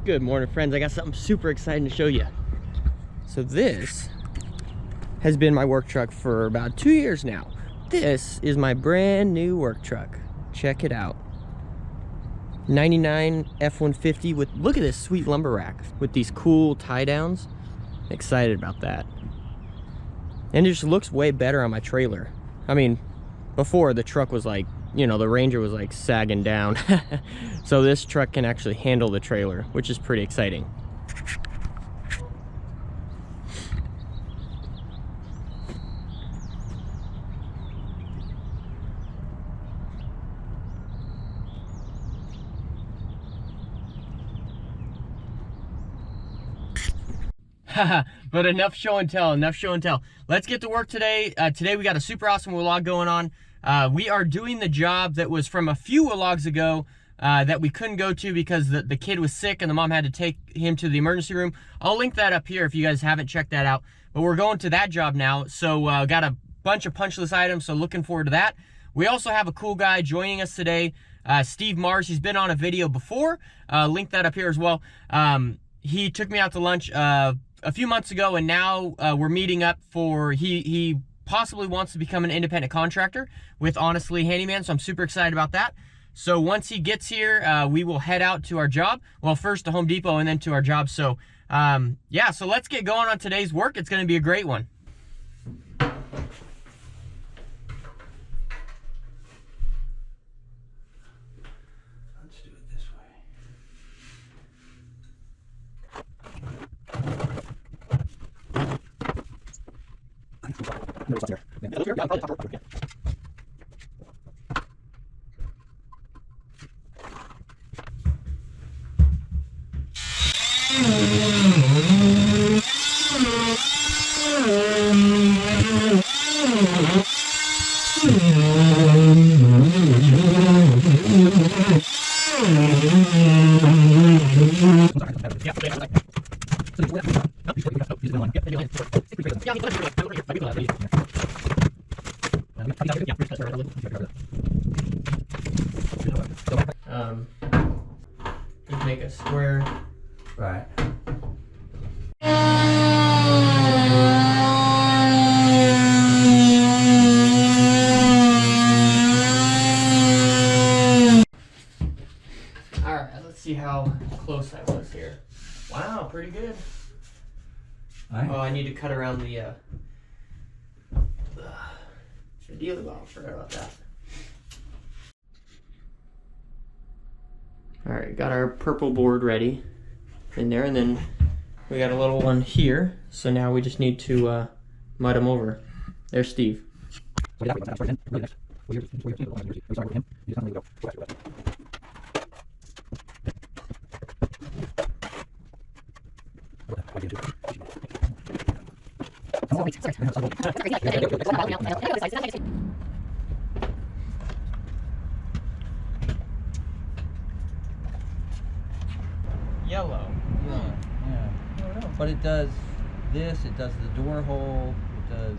Good morning, friends. I got something super exciting to show you. So this has been my work truck for about 2 years now. This is my brand new work truck. Check it out. 99 F-150 with, look at this sweet lumber rack with these cool tie downs. Excited about that. And it just looks way better on my trailer. I mean, before the truck was like, you know, the Ranger was like sagging down. So this truck can actually handle the trailer, which is pretty exciting. But enough show and tell, Let's get to work today. Today we got a super awesome WLOG going on. We are doing the job that was from a few WLOGs ago that we couldn't go to because the kid was sick and the mom had to take him to the emergency room. I'll link that up here if you guys haven't checked that out. But we're going to that job now. So got a bunch of punch list items, so looking forward to that. We also have a cool guy joining us today, Steve Mars. He's been on a video before. Link that up here as well. He took me out to lunch a few months ago, and now we're meeting up for, he possibly wants to become an independent contractor with, honestly, Handyman, so I'm super excited about that. So once he gets here, we will head out to our job. Well, first to Home Depot and then to our job. So yeah, so let's get going on today's work. It's going to be a great one. Let's do it this way. No, it's not there. You make a square. Right. Alright, let's see how close I was here. Wow, pretty good. Right. Oh, I need to cut around the dealer box. Forgot about that. Alright, got our purple board ready in there, and then we got a little one here, so now we just need to mud them over. There's Steve. Yellow. Yeah. But it does this, it does the door hole, it does...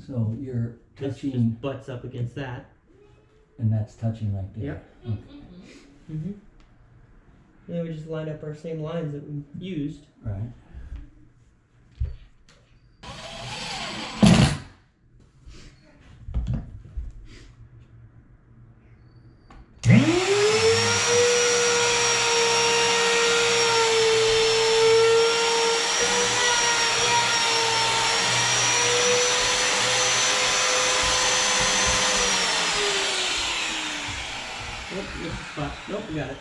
So you're touching... Just butts up against that. And that's touching right there. Yep. Okay. Mm-hmm. And then we just line up our same lines that we used. Right. Nope, we got it.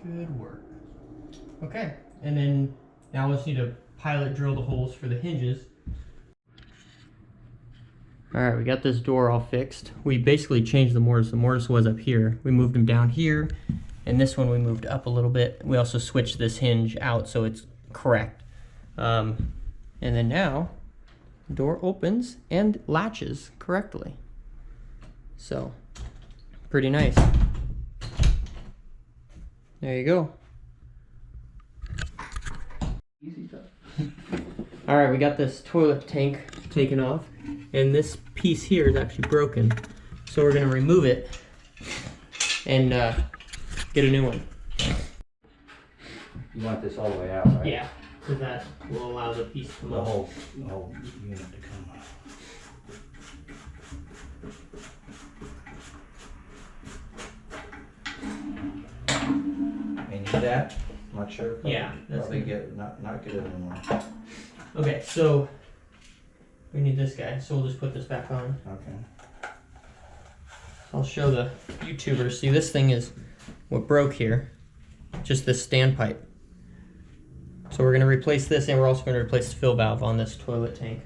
Good work. Okay, and then now let's need to pilot drill the holes for the hinges. All right, we got this door all fixed. We basically changed the mortise. The mortise was up here. We moved them down here, and this one we moved up a little bit. We also switched this hinge out so it's correct. And then now, the door opens and latches correctly. So, pretty nice. There you go. Easy stuff. All right, we got this toilet tank taken off, and this piece here is actually broken. So we're gonna remove it and get a new one. You want this all the way out, right? Yeah, so that will allow the piece to come The off. whole unit to come out. May need that. Not sure. Yeah, that's Probably good. get not get it anymore. Okay, so we need this guy, so we'll just put this back on. Okay. I'll show the YouTubers. See, this thing is what broke here, just this standpipe. So we're gonna replace this, and we're also gonna replace the fill valve on this toilet tank.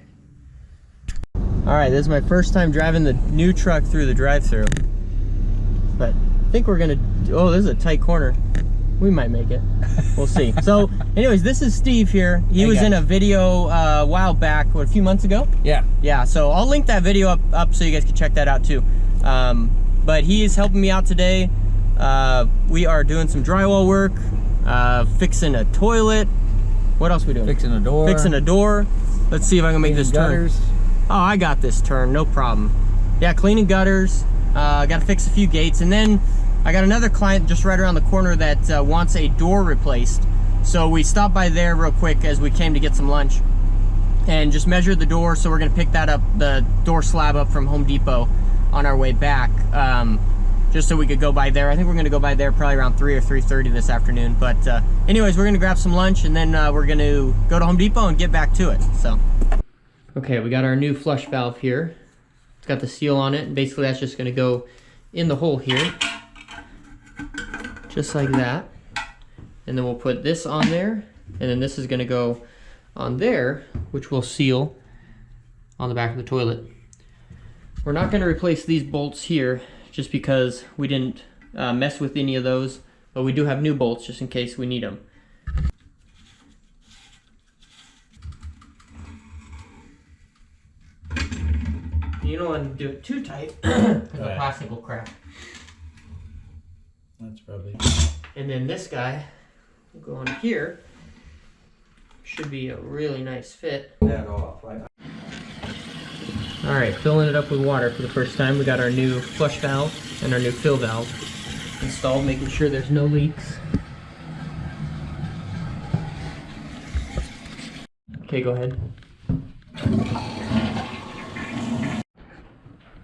All right, this is my first time driving the new truck through the drive-thru, but I think we're gonna. Oh, this is a tight corner. We might make it. We'll see. So, anyways, this is Steve here. He was in a video a while back, what, a few months ago? Yeah. Yeah, so I'll link that video up so you guys can check that out too. But he is helping me out today. We are doing some drywall work, fixing a toilet. What else are we doing? Fixing a door. Fixing a door. Let's see if I can make this turn. Oh, I got this turn, no problem. Yeah, cleaning gutters. Got to fix a few gates, and then I got another client just right around the corner that wants a door replaced. So we stopped by there real quick as we came to get some lunch and just measured the door. So we're gonna pick that up, the door slab up from Home Depot on our way back, just so we could go by there. I think we're gonna go by there probably around 3 or 3:30 this afternoon. But anyways, we're gonna grab some lunch, and then we're gonna go to Home Depot and get back to it, so. Okay, we got our new flush valve here. It's got the seal on it, and basically that's just gonna go in the hole here. Just like that. And then we'll put this on there, and then this is gonna go on there, which will seal on the back of the toilet. We're not gonna replace these bolts here just because we didn't mess with any of those, but we do have new bolts just in case we need them. You don't want to do it too tight because the plastic will crack. That's probably. And then this guy will go on here. Should be a really nice fit. That off. All right, filling it up with water for the first time. We got our new flush valve and our new fill valve installed, making sure there's no leaks. Okay, go ahead.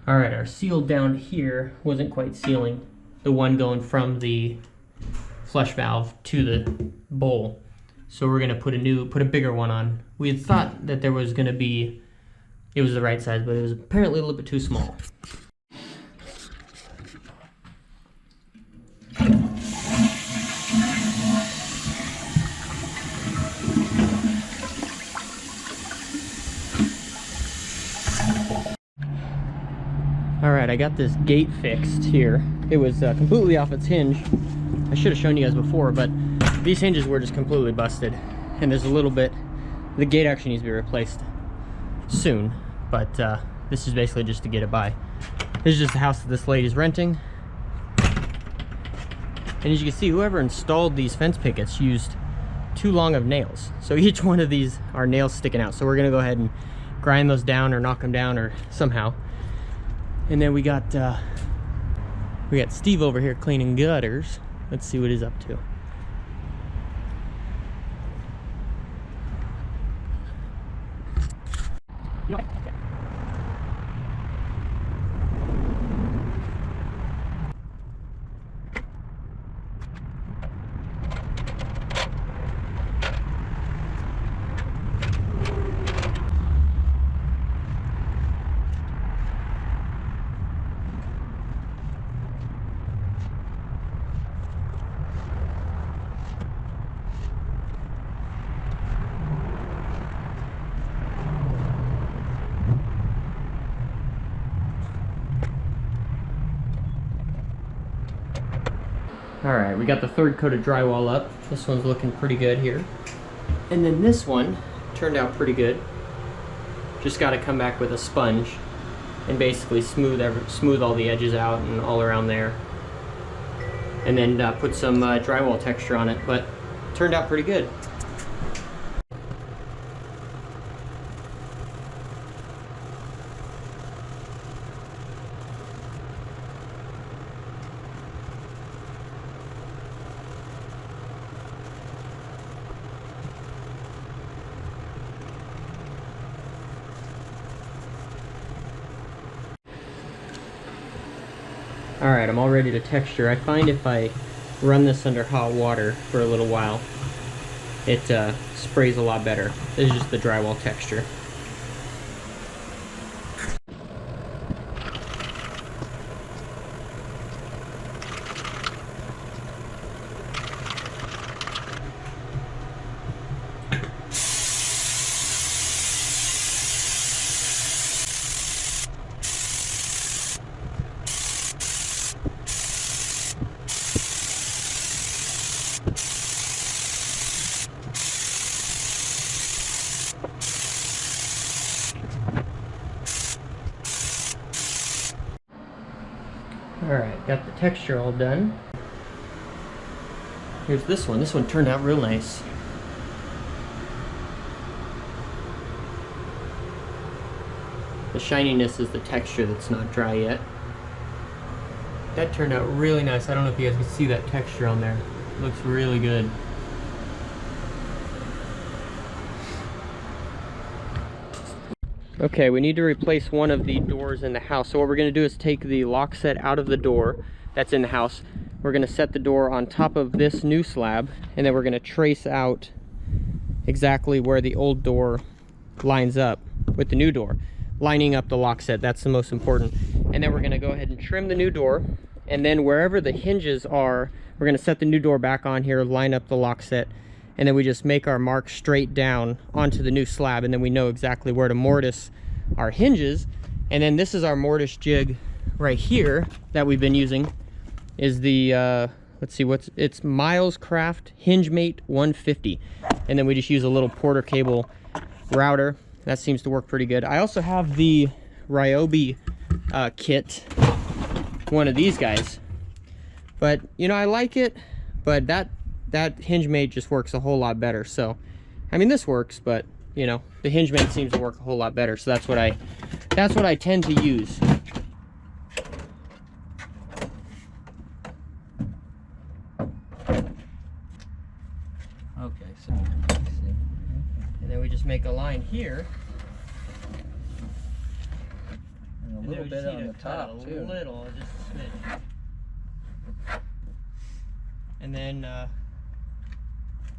All right, our seal down here wasn't quite sealing. The one going from the flush valve to the bowl. So we're gonna put a bigger one on. We had thought that there was gonna be, it was the right size, but it was apparently a little bit too small. All right, I got this gate fixed here. It was completely off its hinge. I should have shown you guys before, but these hinges were just completely busted. And there's a little bit, the gate actually needs to be replaced soon, but this is basically just to get it by. This is just the house that this lady's renting. And as you can see, whoever installed these fence pickets used too long of nails. So each one of these are nails sticking out. So we're gonna go ahead and grind those down or knock them down or somehow. And then we got Steve over here cleaning gutters. Let's see what he's up to. Alright, we got the third coat of drywall up. This one's looking pretty good here. And then this one turned out pretty good. Just got to come back with a sponge and basically smooth all the edges out and all around there. And then put some drywall texture on it, but turned out pretty good. Alright, I'm all ready to texture. I find if I run this under hot water for a little while, it sprays a lot better. This is just the drywall texture. Alright, got the texture all done. Here's this one. This one turned out real nice. The shininess is the texture that's not dry yet. That turned out really nice. I don't know if you guys can see that texture on there. It looks really good. Okay, we need to replace one of the doors in the house. So what we're going to do is take the lock set out of the door that's in the house. We're going to set the door on top of this new slab, and then we're going to trace out exactly where the old door lines up with the new door. Lining up the lock set, that's the most important. And then we're going to go ahead and trim the new door, and then wherever the hinges are, we're going to set the new door back on here, line up the lock set, and then we just make our mark straight down onto the new slab, and then we know exactly where to mortise our hinges. And then this is our mortise jig right here that we've been using, is the let's see, it's Miles Craft HingeMate 150, and then we just use a little Porter cable router. That seems to work pretty good. I also have the Ryobi kit, one of these guys, but you know, I like it, but that HingeMate just works a whole lot better. So I mean, this works, but you know, the HingeMate seems to work a whole lot better, so that's what I tend to use. Okay, so let's see. And then we just make a line here, And a little bit on the top too. A little, just a smidge. And then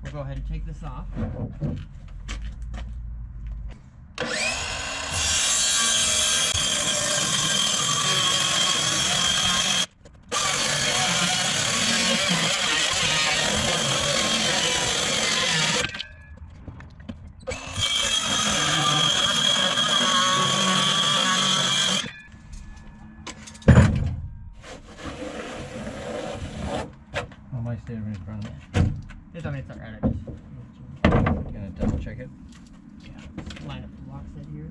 we'll go ahead and take this off. My state in front of me. It's alright. Gonna double check it. Yeah. Line up the lock set here.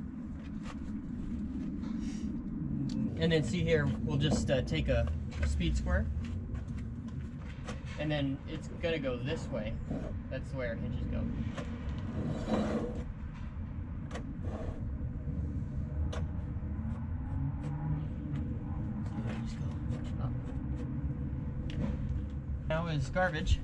And then see here, we'll just take a speed square. And then it's gonna go this way. That's the way our hinges go. Now is garbage.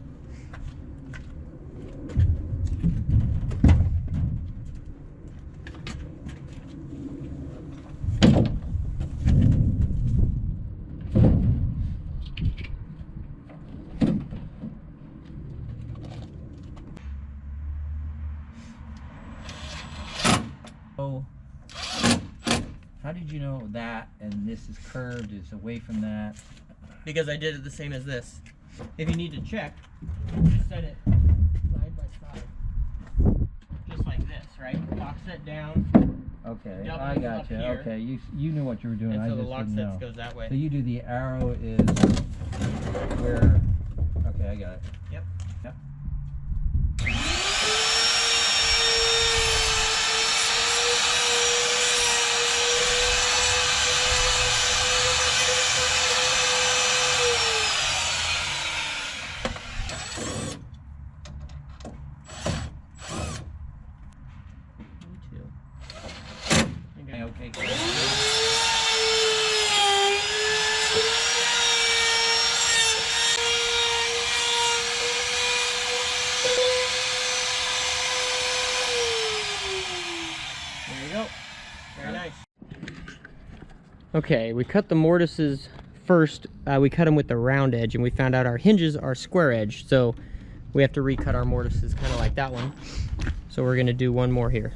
Oh, how did you know that and this is curved, it's away from that? Because I did it the same as this. If you need to check, just set it side by side. Just like this, right? Lock set down. Okay, Double I got up you. here. Okay, you knew what you were doing. And I so the just lock didn't set know. goes that way. So you do the arrow is where Okay, I got it. Yep. Yep. Okay. There you go. Very nice. Okay, we cut the mortises first. We cut them with the round edge, and we found out our hinges are square edge, so we have to recut our mortises kind of like that one. So we're gonna do one more here.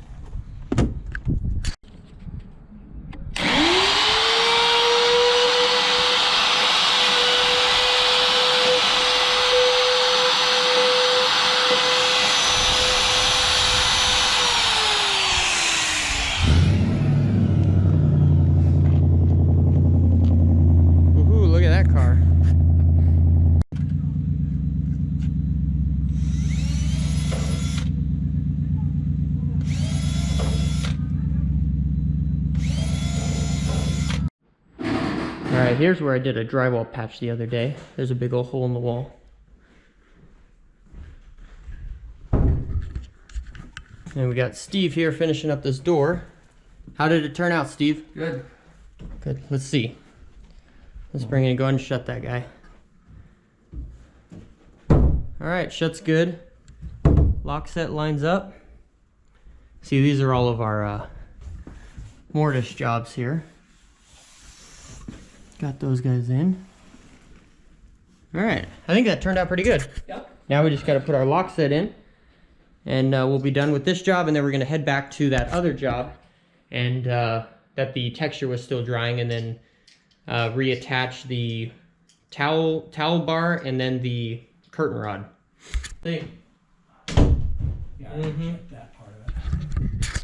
Alright, here's where I did a drywall patch the other day. There's a big old hole in the wall. And we got Steve here finishing up this door. How did it turn out, Steve? Good. Good. Let's see. Let's bring it in. Go ahead and shut that guy. Alright, shuts good. Lock set lines up. See, these are all of our mortise jobs here. Got those guys in. All right, I think that turned out pretty good. Yep. Now we just got to put our lock set in, and we'll be done with this job, and then we're going to head back to that other job, and that the texture was still drying, and then reattach the towel bar and then the curtain rod. Yeah, that part of it.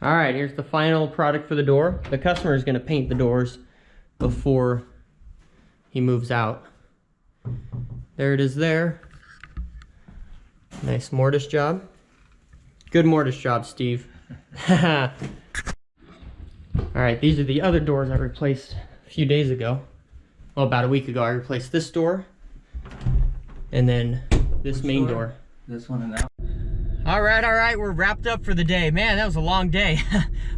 All right, here's the final product for the door. The customer is going to paint the doors before he moves out. There it is there. Nice mortise job. Good mortise job, Steve. All right, these are the other doors I replaced a few days ago. Well, about a week ago, I replaced this door and then this main door. This one and that one. All right, we're wrapped up for the day. Man, that was a long day.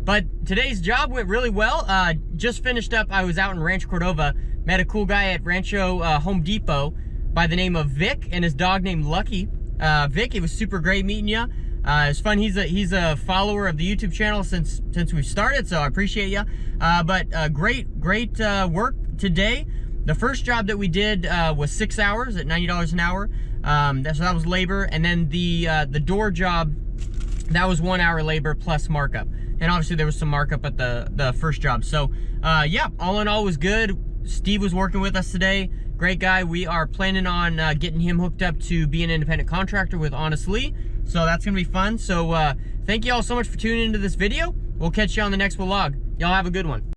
But today's job went really well. Just finished up, I was out in Rancho Cordova, met a cool guy at Rancho Home Depot by the name of Vic and his dog named Lucky. Vic, it was super great meeting you. It's fun, he's a follower of the YouTube channel since we've started, so I appreciate you. But great work today. The first job that we did was 6 hours at $90 an hour. So that was labor, and then the door job, that was 1 hour labor plus markup, and obviously there was some markup at the first job. So yeah, all in all was good. Steve was working with us today, great guy. We are planning on getting him hooked up to be an independent contractor with Honestly, so that's gonna be fun. So thank you all so much for tuning into this video. We'll catch you on the next vlog. Y'all have a good one.